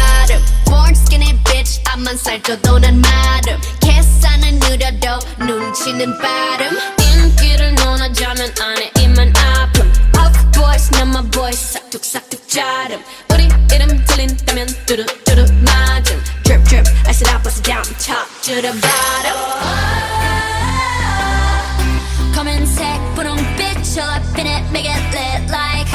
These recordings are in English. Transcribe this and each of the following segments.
발음 Born skinny bitch 앞만 살쪄도 난 마름 계산은 느려도 눈치는 빠름 인기를 논하자면 안에 입만 아픔 Of boys 난 my boys 싹둑싹둑 자름 우리 이름 들린다면 뚜루뚜루 맞음 Drip drip I sit up bust it down top to the bottom 검은색 분홍빛 all up in it make it lit like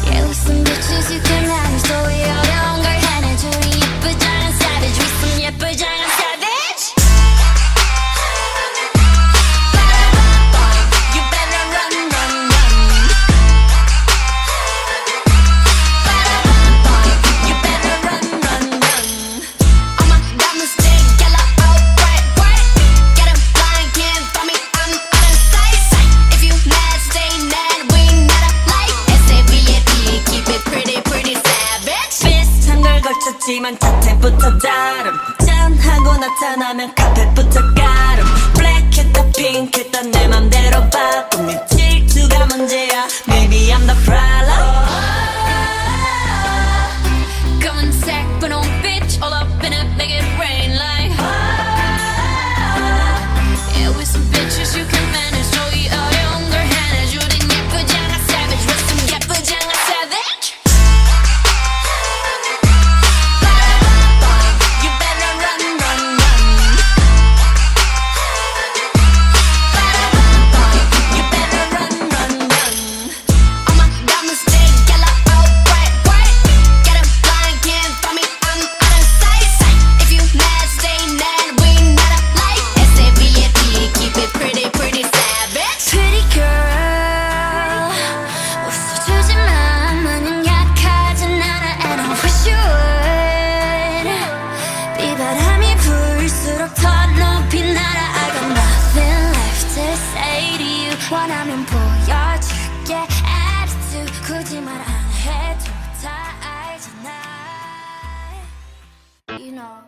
Yeah we some bitches you can manage 또 이 어려운 걸 해내줘 우리 예쁘장한 savage we some 예쁘장한 savage You better run run run You better run run run All my diamonds stay yellow oh bright bright Get 'em blind can't find me I'm out of sight If you mad stay mad we not alike S-A-V-A-D keep it pretty pretty savage 비슷한 걸 걸쳤지만 자태부터 다름 짠하고 나타나면 카펫부터 가름 블랙했다 핑크했다 내 맘대로 바꿈 네 질투가 문제야 Maybe I'm the problem 검은색 분홍빛 all up in it make it rain like Yeah with some bitches you can manage 또 이 어려운 걸 해내줘 우린 예쁘장한 savage with some 예쁘장한 savage You better run run run You better run run run All my diamonds stay yellow oh bright bright Get 'em blind can't find me I'm out of sight If you mad stay mad we not alike S-A-V-A-D keep it pretty pretty savage Pretty girl 웃어주지만 마냥 약하진 않아 And I wish you would 비바람이 불수록 더 높이 날아 I got nothing left to say to you 원하면 보여줄게 attitude 굳이 말 안 해도 다 알잖아 You know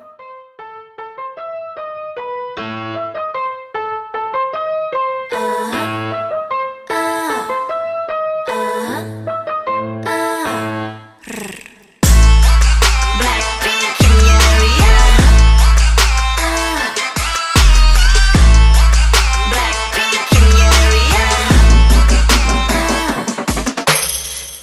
BLACKPINK in your area BLACKPINK in your area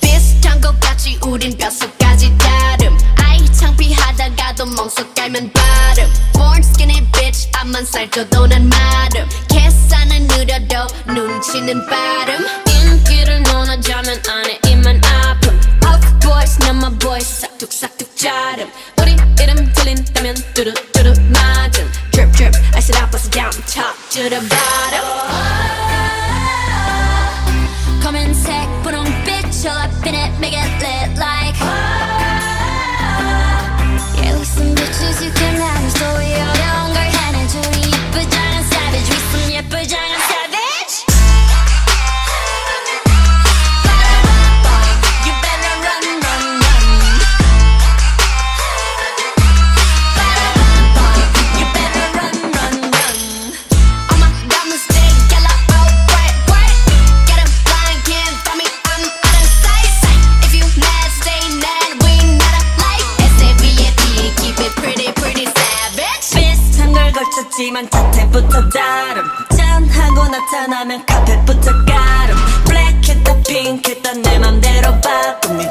비슷한 것 같지 우린 뼛속까지 다름 아이 창피하다가도 멍석 깔면 발음 Born skinny bitch 앞만 살쪄도 난 마름 계산은 느려도 눈치는 빠름 인기를 논하자면 안에 입만 아픔 Of boys 난 my boys 싹둑싹둑 자름 우리 이름 들린다면 뚜루뚜루 맞음 Drip drip I sit up bust it down top to the bottom 검은색 분홍빛 all up in it make it lit like Yeah we some bitches you can manage 또 이 어려운 걸 해내줘 우리 예쁘장한 savage we some 예쁘장한 savage You better run run run You better run run run All my diamonds stay yellow oh bright bright Get 'em blind can't find me I'm out of sight If you mad stay mad we not alike S-A-V-A-D keep it pretty pretty savage 비슷한 걸 걸쳤지만 자태부터 다름 짠하고 나타나면 카펫부터 가름 블랙했다 핑크했다 내 맘대로 바꿈 네